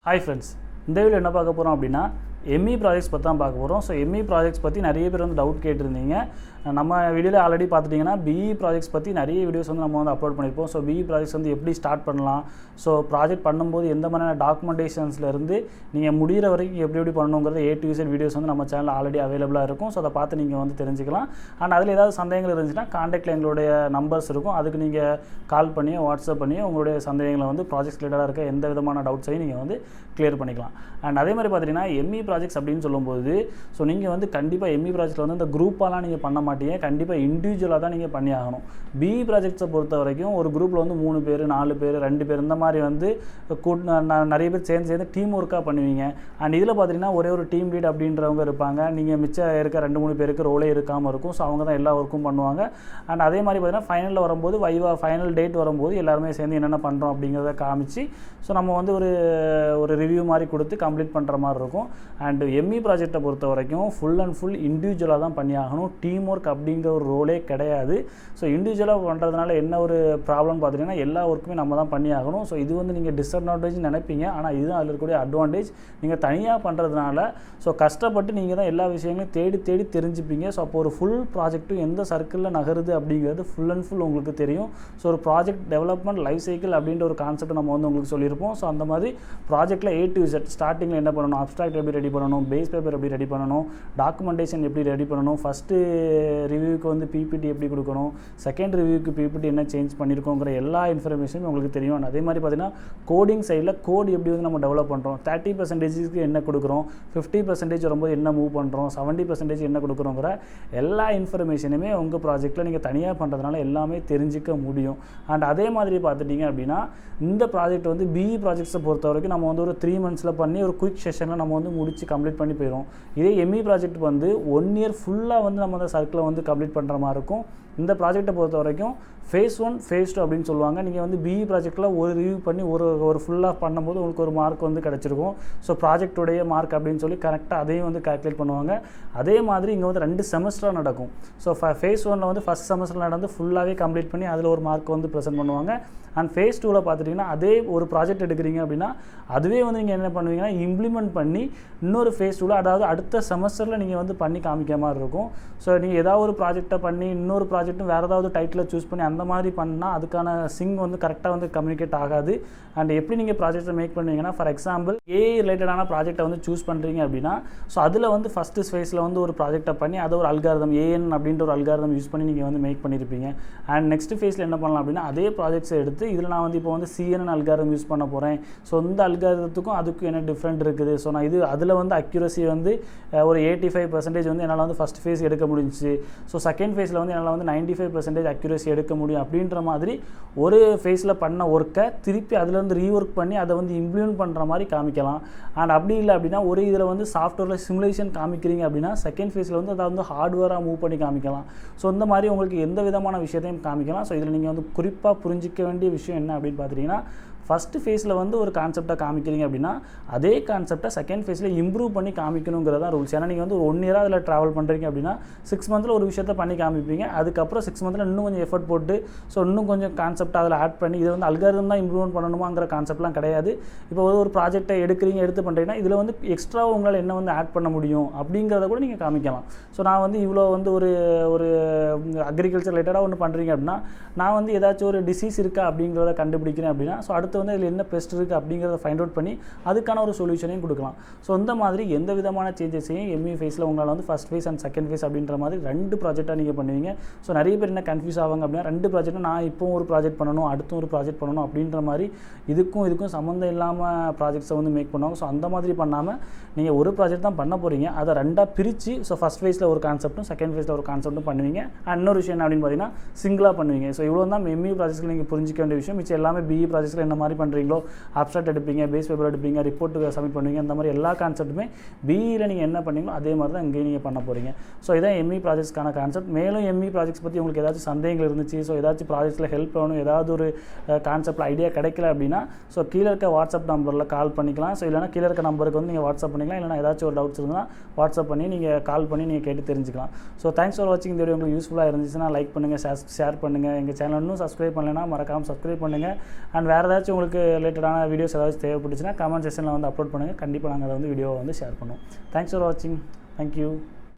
Hi friends, இந்த video என்ன பார்க்க போகிறோம் அப்படின்னா எம்இ ப்ராஜெக்ட்ஸ் பற்றி தான் பார்க்க போகிறோம். ஸோ எம்இ ப்ராஜெக்ட்ஸ் பற்றி நிறைய பேர் வந்து டவுட் கேட்டிருந்தீங்க. நம்ம வீடியோவில் ஆல்ரெடி பார்த்துட்டிங்கன்னா பிஇ ப்ராஜெக்ட்ஸ் பற்றி நிறைய வீடியோஸ் வந்து நம்ம வந்து அப்லோட் பண்ணியிருப்போம். ஸோ பிஇ ப்ராஜெக்ட்ஸ் வந்து எப்படி ஸ்டார்ட் பண்ணலாம், ஸோ ப்ராஜெக்ட் பண்ணும்போது எந்த மாதிரியான டாக்குமெண்டேஷன்ஸ்லேருந்து நீங்கள் முடிகிற வரைக்கும் எப்படி பண்ணணுங்கிறது A to Z வீடியோஸ் வந்து நம்ம சேனலில் ஆல்ரெடி அவைலபிளாக இருக்கும். ஸோ அதை பார்த்து நீங்கள் வந்து தெரிஞ்சுக்கலாம். அண்ட் அதில் ஏதாவது சந்தேகங்கள் இருந்துச்சுன்னா காண்டாக்டில் எங்களுடைய நம்பர்ஸ் இருக்கும். அதுக்கு நீங்கள் கால் பண்ணி வாட்ஸ்அப் பண்ணி உங்களுடைய சந்தேகங்களை வந்து ப்ராஜெக்ட்ஸ் ரிலேட்டடாக இருக்க எந்த விதமான டவுட்ஸையும் நீங்கள் வந்து கிளியர் பண்ணிக்கலாம். அண்ட் அதே மாதிரி பார்த்தீங்கன்னா எம்இ ப்ராஜெக்ட்ஸ் அப்படின்னு சொல்லும்போது ஸோ நீங்கள் வந்து கண்டிப்பாக எம்இ ப்ராஜெக்ட்டில் வந்து இந்த குரூப்பாலாம் நீங்கள் பண்ண மாட்டீங்க. கண்டிப்பாக இண்டிவிஜுவலாக தான் நீங்கள் பண்ணி ஆகணும். பிஇ ப்ராஜெக்ட்ஸை பொறுத்த வரைக்கும் ஒரு குரூப்பில் வந்து 3 பேர் 4 பேர் 2 பேர் இந்த மாதிரி வந்து நிறைய பேர் சேர்ந்து டீம் ஒர்க்காக பண்ணுவீங்க. அண்ட் இதில் பார்த்தீங்கன்னா ஒரே ஒரு டீம் லீட் அப்படின்றவங்க இருப்பாங்க. நீங்கள் மிச்சம் இருக்க 2-3 பேருக்கு ரோலே இருக்காமல் இருக்கும். ஸோ அவங்க தான் எல்லா ஒர்க்கும் பண்ணுவாங்க. அண்ட் அதே மாதிரி பார்த்தீங்கன்னா ஃபைனலில் வரும்போது ஃபைனல் டேட் வரும்போது எல்லாருமே சேர்ந்து என்னென்ன பண்ணுறோம் அப்படிங்கிறத காமிச்சு ஸோ நம்ம வந்து ஒரு ரிவ்யூ மாதிரி கொடுத்து கம்ப்ளீட் பண்ணுற மாதிரி இருக்கும். அண்ட் எம்இ ப்ராஜெக்டை பொறுத்த வரைக்கும் ஃபுல் அண்ட் ஃபுல் இண்டிவிஜுவலாக தான் பண்ணி ஆகணும். டீம் ஒர்க் அப்படிங்கிற ஒரு ரோலே கிடையாது. ஸோ இண்டிவிஜுவலாக பண்ணுறதுனால என்ன ஒரு ப்ராப்ளம் பார்த்தீங்கன்னா எல்லா ஒர்க்குமே நம்ம தான் பண்ணி ஆகணும். ஸோ இது வந்து நீங்கள் டிஸ்அட்வான்டேஜ் நினைப்பீங்க. ஆனால் இதுதான் அதில் இருக்கக்கூடிய அட்வான்டேஜ். நீங்கள் தனியாக பண்ணுறதுனால ஸோ கஷ்டப்பட்டு நீங்கள் தான் எல்லா விஷயங்களையும் தேடி தெரிஞ்சுப்பீங்க. ஸோ அப்போ ஒரு ஃபுல் ப்ராஜெக்ட்டும் எந்த சர்க்கிளில் நகருது அப்படிங்கிறது ஃபுல் அண்ட் ஃபுல் உங்களுக்கு தெரியும். ஸோ ஒரு ப்ராஜெக்ட் டெவலப்மெண்ட் லைஃப் சைக்கிள் அப்படின்ற ஒரு கான்செப்ட் நம்ம வந்து உங்களுக்கு சொல்லியிருப்போம். ஸோ அந்த மாதிரி ப்ராஜெக்ட்டில் A to Z ஸ்டார்டிங்கில் என்ன பண்ணணும், அப்ஸ்ட்ராக்ட் எப்படி ரெடி பண்ணணும், பேஸ் பேப்பர் எப்படி ரெடி பண்ணணும், டாக்குமெண்டேஷன் எப்படி ரெடி பண்ணணும், ஃபஸ்ட்டு ரிவ்யூக்கு வந்து பிபிடி எப்படி கொடுக்கணும், செகண்ட் ரிவ்யூக்கு பிபிடி என்ன சேஞ்ச் பண்ணியிருக்கோங்கிற எல்லா இன்ஃபர்மேஷனும் உங்களுக்கு தெரியும். அதே மாதிரி பார்த்தீங்கன்னா கோடிங் சைடில் கோட் எப்படி வந்து நம்ம டெவலப் பண்ணுறோம், 30% என்ன கொடுக்குறோம், 50% வரும்போது என்ன மூவ் பண்ணுறோம், 70% என்ன கொடுக்குறோங்கிற எல்லா இன்ஃபர்மேஷனுமே உங்கள் ப்ராஜெக்ட்டில் நீங்கள் தனியாக பண்ணுறதுனால எல்லாமே தெரிஞ்சிக்க முடியும். அண்ட் அதே மாதிரி பார்த்துட்டிங்க அப்படின்னா இந்த ப்ராஜெக்ட் வந்து பிஇ ப்ராஜெக்ட்ஸை பொறுத்த வரைக்கும் நம்ம வந்து ஒரு 3 monthsல பண்ணி ஒரு குயிக் செஷனில் நம்ம வந்து முடிச்சு கம்ப்ளீட் பண்ணி போயிடும். இதே எம்இ ப்ராஜெக்ட் வந்து 1 year ஃபுல்லாக வந்து நம்ம அந்த சர்க்கிளை வந்து கம்ப்ளீட் பண்ணுற மாதிரி இருக்கும். இந்த ப்ராஜெக்ட்டை பொறுத்த வரைக்கும் phase 1 phase 2 அப்படின்னு சொல்லுவாங்க. நீங்கள் வந்து பிஇ ப்ராஜெக்ட்டில் ஒரு ரிவ்யூ பண்ணி ஒரு ஃபுல்லாக பண்ணும்போது உங்களுக்கு ஒரு மார்க் வந்து கிடச்சிருக்கும். ஸோ ப்ராஜெக்டுடைய மார்க் அப்படின்னு சொல்லி கரெக்டாக அதையும் வந்து கால்குலேட் பண்ணுவாங்க. அதே மாதிரி இங்கே வந்து 2 செமஸ்டராக நடக்கும். ஸோ phase 1ல் வந்து ஃபஸ்ட் செமஸ்டர் நடந்து ஃபுல்லாகவே கம்ப்ளீட் பண்ணி அதில் ஒரு மார்க் வந்து ப்ரெசென்ட் பண்ணுவாங்க. அண்ட் phase 2ல் பார்த்துட்டிங்கன்னா அதே ஒரு ப்ராஜெக்ட் எடுக்கிறீங்க அப்படின்னா அதுவே வந்து நீங்கள் என்ன பண்ணுவீங்கன்னா இம்ப்ளிமெண்ட் பண்ணி இன்னொரு phase 2ல் அதாவது அடுத்த செமஸ்டரில் நீங்கள் வந்து பண்ணி காமிக்கிற மாதிரி இருக்கும். ஸோ நீங்கள் ஏதாவது ஒரு ப்ராஜெக்டை பண்ணி இன்னொரு ப்ராஜெக்ட்டும் வேறு ஏதாவது டைட்டில் சூஸ் பண்ணி அந்த மாதிரி பண்ணால் அதுக்கான சிங் வந்து கரெக்டாக வந்து கம்யூனிகேட் ஆகாது. அண்ட் எப்படி நீங்கள் ப்ராஜெக்ட்டை மேக் பண்ணுவீங்கன்னா ஃபார் எக்ஸாம்பிள் ஏஐ ரிலேட்டடான ப்ராஜெக்ட்டை வந்து சூஸ் பண்ணுறீங்க அப்படின்னா ஸோ அதில் வந்து ஃபஸ்ட்டு ஃபேஸில் வந்து ஒரு ப்ராஜெக்ட்டை பண்ணி அதை ஒரு அல்காரிதம் ஏஎன் அப்படின்ற ஒரு அல்காரிதம் யூஸ் பண்ணி நீங்கள் வந்து மேக் பண்ணியிருப்பீங்க. அண்ட் நெக்ஸ்ட் ஃபேஸில் என்ன பண்ணலாம் அப்படின்னா அதே ப்ராஜெக்ட்ஸை எடுத்து இதில் நான் வந்து இப்போ வந்து CNN அல்காரிதம் யூஸ் பண்ண போகிறேன். ஸோ இந்த அல்காரிதத்துக்கும் அதுக்கும் என்ன டிஃப்ரெண்ட் இருக்குது. ஸோ நான் அதில் வந்து அக்யூரசி வந்து ஒரு 85% வந்து என்னால் வந்து ஃபஸ்ட் ஃபேஸ் எடுக்க முடிஞ்சிச்சு. ஸோ செகண்ட் ஃபேஸில் வந்து என்னால் வந்து 95% அக்யூரசி எடுக்க முடியும் அப்படின்ற மாதிரி ஒரு ஃபேஸில் பண்ண ஒர்க்கை திருப்பி அதிலேருந்து ரீஒர்க் பண்ணி அதை வந்து இம்ப்ளிமெண்ட் பண்ணுற மாதிரி காமிக்கலாம். அண்ட் அப்படி இல்லை அப்படின்னா ஒரு இதில் வந்து சாஃப்ட்வேரில் சிமுலேஷன் காமிக்கிறீங்க அப்படின்னா செகண்ட் ஃபேஸில் வந்து அதை வந்து ஹார்ட்வேராக மூவ் பண்ணி காமிக்கலாம். ஸோ இந்த மாதிரி உங்களுக்கு எந்த விதமான விஷயத்தையும் காமிக்கலாம். ஸோ இதில் நீங்கள் வந்து குறிப்பாக புரிஞ்சிக்க வேண்டிய விஷயம் என்ன அப்படின்னு பார்த்தீங்கன்னா ஃபஸ்ட்டு ஃபேஸில் வந்து ஒரு கான்செப்டை காமிக்கிறீங்க அப்படின்னா அதே கான்செப்டை செகண்ட் ஃபேஸில் இம்ப்ரூவ் பண்ணி காமிக்கணுங்கிறது தான் ரூல்ஸ். ஏன்னா நீங்கள் வந்து 1 year அதில் ட்ராவல் பண்ணுறீங்க அப்படின்னா 6 monthsல ஒரு விஷயத்தை பண்ணி காமிப்பீங்க. அதுக்கப்புறம் 6 monthsல இன்னும் கொஞ்சம் எஃபர்ட் போட்டு ஸோ இன்னும் கொஞ்சம் கான்செப்ட் அதில் ஆட் பண்ணி இதை வந்து அல்காரிதம் தான் இம்ப்ரூவ்மெண்ட் பண்ணணுமாங்கிற கான்செப்ட்லாம் கிடையாது. இப்போ ஒரு ப்ராஜெக்ட்டை எடுத்து பண்ணுறீங்கன்னா இதில் வந்து எக்ஸ்ட்ரா உங்களால் என்ன வந்து ஆட் பண்ண முடியும் அப்படிங்கிறத கூட நீங்கள் காமிக்கலாம். ஸோ நான் வந்து இவ்வளோ வந்து ஒரு அக்ரிகல்ச்சர் ரிலேட்டடாக ஒன்று பண்ணுறீங்க அப்படின்னா நான் வந்து ஏதாச்சும் ஒரு டிசீஸ் இருக்கா அப்படிங்கிறத கண்டுபிடிக்கிறேன் அப்படின்னா ஸோ அடுத்து வந்து இதில் என்ன பெஸ்ட் இருக்குது அப்படிங்கிறத ஃபைண்ட் அவுட் பண்ணி அதுக்கான ஒரு சொல்யூஷனையும் கொடுக்கலாம். ஸோ இந்த மாதிரி எந்த விதமான சேஞ்சஸையும் எம்இ ஃபேஸில் உங்களால் வந்து first face and second phase அப்படின்ற மாதிரி 2 ப்ராஜெக்டாக நீங்கள் பண்ணுவீங்க. ஸோ நிறைய பேர் என்ன கன்ஃபியூஸ் ஆவாங்க அப்படின்னா 2 ப்ராஜெக்ட்டும் நான் இப்போ ஒரு ப்ராஜெக்ட் பண்ணணும் அடுத்தும் ஒரு ப்ராஜெக்ட் பண்ணணும் அப்படின்ற மாதிரி இதுக்கும் சம்மந்தம் இல்லாமல் ப்ராஜெக்ட்ஸை வந்து மேக் பண்ணுவாங்க. ஸோ அந்த மாதிரி பண்ணாமல் நீங்கள் ஒரு ப்ராஜெக்ட் தான் பண்ண போகிறீங்க அதை 2ஆக பிரித்து ஸோ ஃபஸ்ட் ஃபேஸில் ஒரு கான்செப்ட்டும் செகண்ட் ஃபேஸில் ஒரு கான்செப்ட்டும் பண்ணுவீங்க. அண்ட் இன்னொரு விஷயம் என்ன அப்படின்னு பார்த்தீங்கன்னா சிங்கிளாக பண்ணுவீங்க. ஸோ இவ்வளோ தான் எம்இ ப்ராஜெக்ட்ஸில் நீங்கள் புரிஞ்சிக்க வேண்டிய விஷயம். மிச்சம் எல்லாமே பிஇ ப்ராஜெக்ட்ஸில் என்ன மாதிரி பண்ணுறீங்களோ அப்ஸ்ட்ராக்ட் எடுப்பீங்க, பேஸ் பேப்பர் எடுப்பீங்க, ரிப்போர்ட்டுக்கு சப்மிட் பண்ணுவீங்க. இந்த மாதிரி எல்லா கான்செப்ட்டுமே பிஇயில் நீங்கள் என்ன பண்ணீங்களோ அதே மாதிரி தான் இங்கேயும் நீங்கள் பண்ண போகிறீங்க. ஸோ இதான் எம்இ ப்ராஜெக்ட்ஸ்க்கான கான்செப்ட். மேலும் எம்இ ப்ராஜெக்ட்ஸ் பற்றி உங்களுக்கு ஏதாச்சும் சந்தேகங்கள் இருந்துச்சு, ஸோ ஏதாச்சும் ப்ராஜெக்ட்ஸில் ஹெல்ப் வேணும், ஏதாவது ஒரு கான்செப்ட்டில் ஐடியா கிடைக்கல அப்படின்னா ஸோ கீழே இருக்க வாட்ஸ்அப் நம்பரில் கால் பண்ணிக்கலாம். ஸோ இல்லைனா கீழே இருக்க நம்பருக்கு வந்து நீங்கள் வாட்ஸ்அப் பண்ணிக்கலாம். இல்லைனா ஏதாச்சும் ஒரு டவுட்ஸ் இருந்தால் வாட்ஸ்அப் பண்ணி நீங்கள் கால் பண்ணி நீங்கள் கேட்டு தெரிஞ்சுக்கலாம். ஸோ தேங்க்ஸ் ஃபார் வாட்சிங். இந்த வீடியோ உங்களுக்கு யூஸ்ஃபுல்லாக இருந்துச்சுன்னா லைக் பண்ணுங்கள், ஷேர் பண்ணுங்கள். எங்கள் சேனல் இன்னும் சப்ஸ்கிரைப் பண்ணலைன்னா மறக்காமல் சப்ஸ்கிரைப் பண்ணுங்கள். அண்ட் வேறு ஏதாச்சும் ஏதாச்சும் உங்களுக்கு ரிலேட்டடான வீடியோஸ் ஏதாச்சும் தேவைப்பட்டுச்சுன்னா கமெண்ட் செக்ஷனில் வந்து அப்லோட் பண்ணுங்கள். கண்டிப்பாக நாங்கள் அதை வந்து வீடியோவை வந்து ஷேர் பண்ணுவோம். தேங்க்ஸ் ஃபார் வாட்சிங். தேங்க்யூ.